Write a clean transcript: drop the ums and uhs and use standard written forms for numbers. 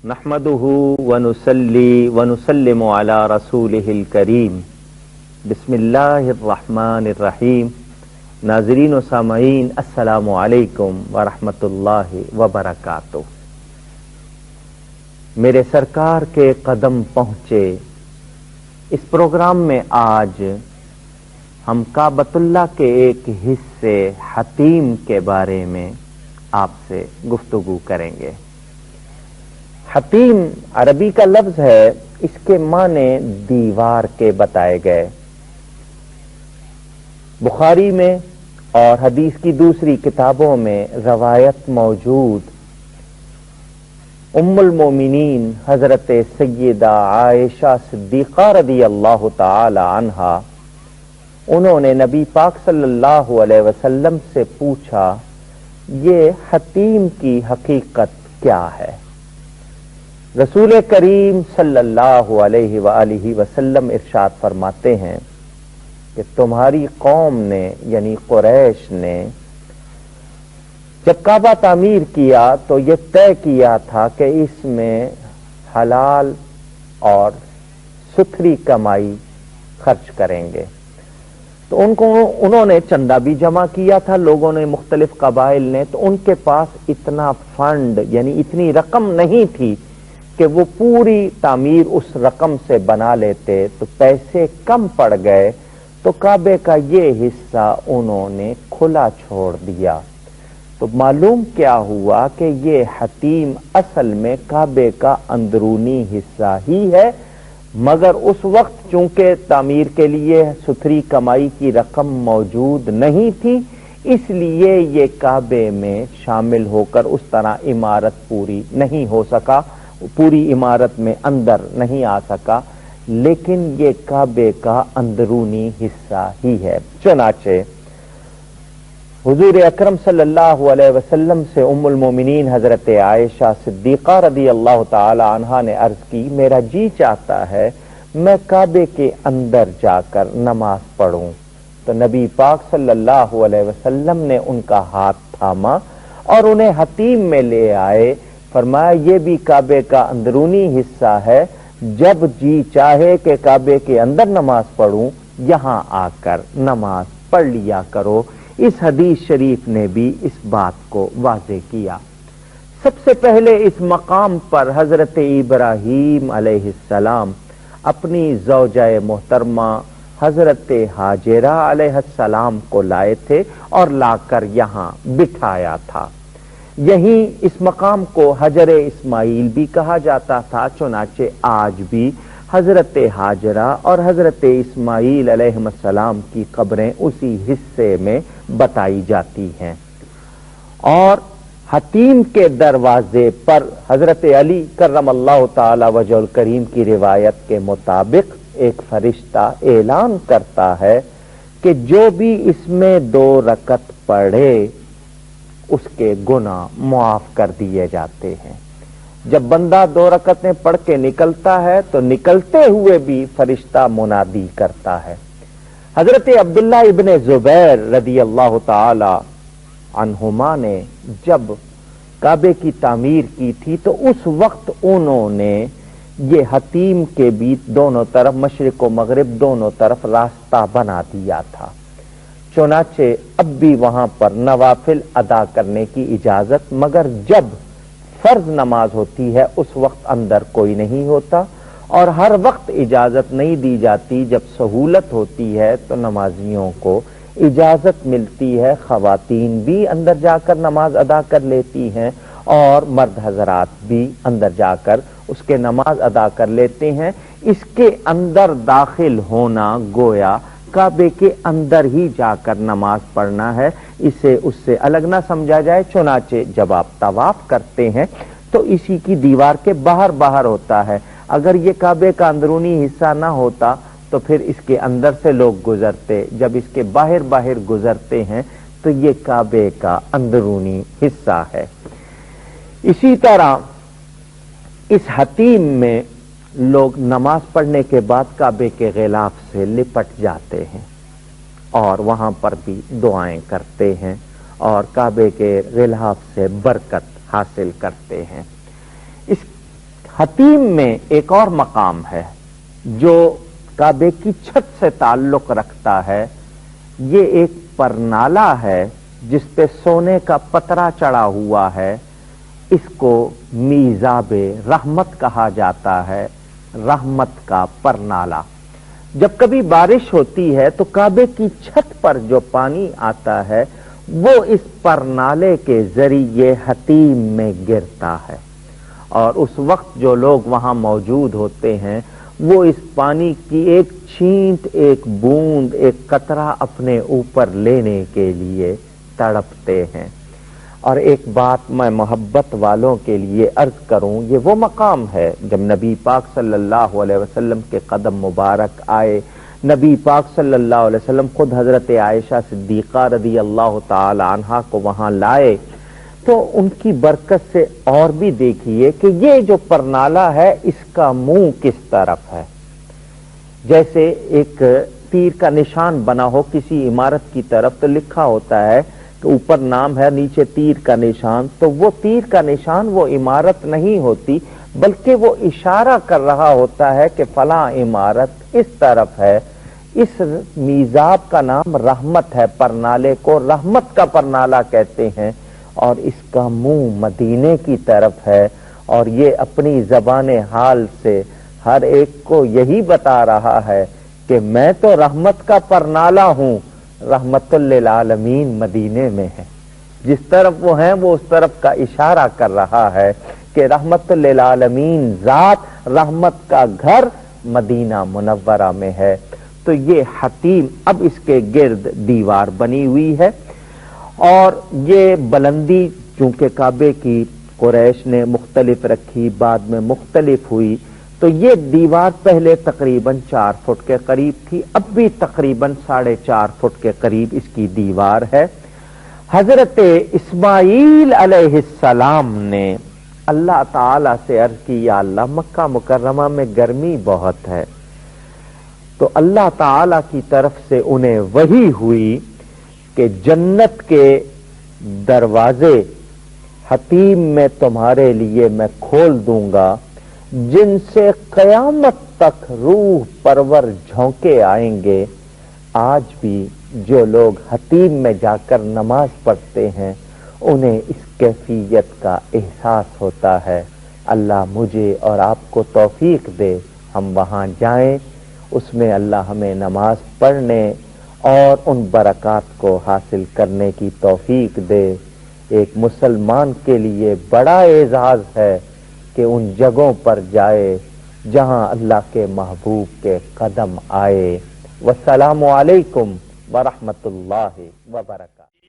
نحمده ونصلي ونسلم على رسوله الكريم بسم اللہ الرحمن الرحیم۔ ناظرین و سامعین السلام علیکم ورحمۃ اللہ وبرکاتہ۔ میرے سرکار کے قدم پہنچے اس پروگرام میں آج ہم کعبۃ اللہ کے ایک حصے حتیم کے بارے میں آپ سے گفتگو کریں گے۔ حتیم عربی کا لفظ ہے، اس کے معنی دیوار کے بتائے گئے۔ بخاری میں اور حدیث کی دوسری کتابوں میں روایت موجود، ام المومنین حضرت سیدہ عائشہ صدیقہ رضی اللہ تعالی عنہا، انہوں نے نبی پاک صلی اللہ علیہ وسلم سے پوچھا، یہ حتیم کی حقیقت کیا ہے؟ رسول کریم صلی اللہ علیہ وآلہ وسلم ارشاد فرماتے ہیں کہ تمہاری قوم نے یعنی قریش نے جب کعبہ تعمیر کیا تو یہ طے کیا تھا کہ اس میں حلال اور ستھری کمائی خرچ کریں گے، تو انہوں نے چندہ بھی جمع کیا تھا، لوگوں نے مختلف قبائل نے، تو ان کے پاس اتنا فنڈ یعنی اتنی رقم نہیں تھی کہ وہ پوری تعمیر اس رقم سے بنا لیتے، تو پیسے کم پڑ گئے، تو کعبے کا یہ حصہ انہوں نے کھلا چھوڑ دیا۔ تو معلوم کیا ہوا کہ یہ حتیم اصل میں کعبے کا اندرونی حصہ ہی ہے، مگر اس وقت چونکہ تعمیر کے لیے ستھری کمائی کی رقم موجود نہیں تھی، اس لیے یہ کعبے میں شامل ہو کر اس طرح عمارت پوری نہیں ہو سکا، پوری عمارت میں اندر نہیں آ سکا، لیکن یہ کعبے کا اندرونی حصہ ہی ہے۔ چنانچہ حضور اکرم صلی اللہ علیہ وسلم سے ام المومنین حضرت عائشہ صدیقہ رضی اللہ تعالی عنہا نے عرض کی، میرا جی چاہتا ہے میں کعبے کے اندر جا کر نماز پڑھوں، تو نبی پاک صلی اللہ علیہ وسلم نے ان کا ہاتھ تھاما اور انہیں حتیم میں لے آئے، فرمایا یہ بھی کعبے کا اندرونی حصہ ہے، جب جی چاہے کہ کعبے کے اندر نماز پڑھوں یہاں آ کر نماز پڑھ لیا کرو۔ اس حدیث شریف نے بھی اس بات کو واضح کیا۔ سب سے پہلے اس مقام پر حضرت ابراہیم علیہ السلام اپنی زوجہ محترمہ حضرت ہاجرہ علیہ السلام کو لائے تھے اور لا کر یہاں بٹھایا تھا۔ یہی اس مقام کو حجر اسماعیل بھی کہا جاتا تھا، چنانچہ آج بھی حضرت ہاجرہ اور حضرت اسماعیل علیہ السلام کی قبریں اسی حصے میں بتائی جاتی ہیں۔ اور حتیم کے دروازے پر حضرت علی کرم اللہ تعالی وجہ الکریم کی روایت کے مطابق ایک فرشتہ اعلان کرتا ہے کہ جو بھی اس میں 2 رکعت پڑھے اس کے گناہ معاف کر دیے جاتے ہیں۔ جب بندہ 2 رکعتیں پڑھ کے نکلتا ہے تو نکلتے ہوئے بھی فرشتہ منادی کرتا ہے۔ حضرت عبداللہ ابن زبیر رضی اللہ تعالی عنہما نے جب کعبے کی تعمیر کی تھی تو اس وقت انہوں نے یہ حتیم کے بیچ دونوں طرف، مشرق و مغرب دونوں طرف راستہ بنا دیا تھا، چنانچہ اب بھی وہاں پر نوافل ادا کرنے کی اجازت، مگر جب فرض نماز ہوتی ہے اس وقت اندر کوئی نہیں ہوتا، اور ہر وقت اجازت نہیں دی جاتی، جب سہولت ہوتی ہے تو نمازیوں کو اجازت ملتی ہے، خواتین بھی اندر جا کر نماز ادا کر لیتی ہیں اور مرد حضرات بھی اندر جا کر اس کے نماز ادا کر لیتے ہیں۔ اس کے اندر داخل ہونا گویا کعبے کے اندر ہی جا کر نماز پڑھنا ہے، اسے اس سے الگ نہ سمجھا جائے۔ چنانچہ جب آپ طواف کرتے ہیں تو اسی کی دیوار کے باہر ہوتا ہے، اگر یہ کعبے کا اندرونی حصہ نہ ہوتا تو پھر اس کے اندر سے لوگ گزرتے، جب اس کے باہر گزرتے ہیں تو یہ کعبے کا اندرونی حصہ ہے۔ اسی طرح اس حتیم میں لوگ نماز پڑھنے کے بعد کعبے کے غلاف سے لپٹ جاتے ہیں اور وہاں پر بھی دعائیں کرتے ہیں اور کعبے کے غلاف سے برکت حاصل کرتے ہیں۔ اس حتیم میں ایک اور مقام ہے جو کعبے کی چھت سے تعلق رکھتا ہے. یہ ایک پرنالا ہے جس پہ سونے کا پترا چڑھا ہوا ہے. اس کو میزاب رحمت کہا جاتا ہے، رحمت کا پرنالا. جب کبھی بارش ہوتی ہے تو کعبے کی چھت پر جو پانی آتا ہے وہ اس پرنالے کے ذریعے حتیم میں گرتا ہے، اور اس وقت جو لوگ وہاں موجود ہوتے ہیں وہ اس پانی کی ایک چھینٹ، ایک بوند، ایک قطرہ اپنے اوپر لینے کے لیے تڑپتے ہیں. اور ایک بات میں محبت والوں کے لیے عرض کروں، یہ وہ مقام ہے جب نبی پاک صلی اللہ علیہ وسلم کے قدم مبارک آئے. نبی پاک صلی اللہ علیہ وسلم خود حضرت عائشہ صدیقہ رضی اللہ تعالی عنہا کو وہاں لائے، تو ان کی برکت سے اور بھی دیکھیے کہ یہ جو پرنالا ہے اس کا منہ کس طرف ہے. جیسے ایک تیر کا نشان بنا ہو کسی عمارت کی طرف، تو لکھا ہوتا ہے کہ اوپر نام ہے، نیچے تیر کا نشان. تو وہ تیر کا نشان وہ عمارت نہیں ہوتی، بلکہ وہ اشارہ کر رہا ہوتا ہے کہ فلاں عمارت اس طرف ہے. اس میزاب کا نام رحمت ہے، پرنالے کو رحمت کا پرنالا کہتے ہیں، اور اس کا منہ مدینے کی طرف ہے. اور یہ اپنی زبان حال سے ہر ایک کو یہی بتا رہا ہے کہ میں تو رحمت کا پرنالا ہوں، رحمت للعالمین مدینے میں ہے. جس طرف وہ ہیں وہ اس طرف کا اشارہ کر رہا ہے کہ رحمت للعالمین ذات، رحمت کا گھر مدینہ منورہ میں ہے. تو یہ حتیم، اب اس کے گرد دیوار بنی ہوئی ہے، اور یہ بلندی چونکہ کعبے کی قریش نے مختلف رکھی، بعد میں مختلف ہوئی، تو یہ دیوار پہلے تقریباً 4 فٹ کے قریب تھی، اب بھی تقریباً 4.5 فٹ کے قریب اس کی دیوار ہے. حضرت اسماعیل علیہ السلام نے اللہ تعالی سے عرض کی، یا اللہ مکہ مکرمہ میں گرمی بہت ہے. تو اللہ تعالی کی طرف سے انہیں وحی ہوئی کہ جنت کے دروازے حتیم میں تمہارے لیے میں کھول دوں گا، جن سے قیامت تک روح پرور جھونکے آئیں گے. آج بھی جو لوگ حتیم میں جا کر نماز پڑھتے ہیں انہیں اس کیفیت کا احساس ہوتا ہے. اللہ مجھے اور آپ کو توفیق دے ہم وہاں جائیں، اس میں اللہ ہمیں نماز پڑھنے اور ان برکات کو حاصل کرنے کی توفیق دے. ایک مسلمان کے لیے بڑا اعزاز ہے کہ ان جگہوں پر جائے جہاں اللہ کے محبوب کے قدم آئے. والسلام علیکم ورحمۃ اللہ وبرکاتہ.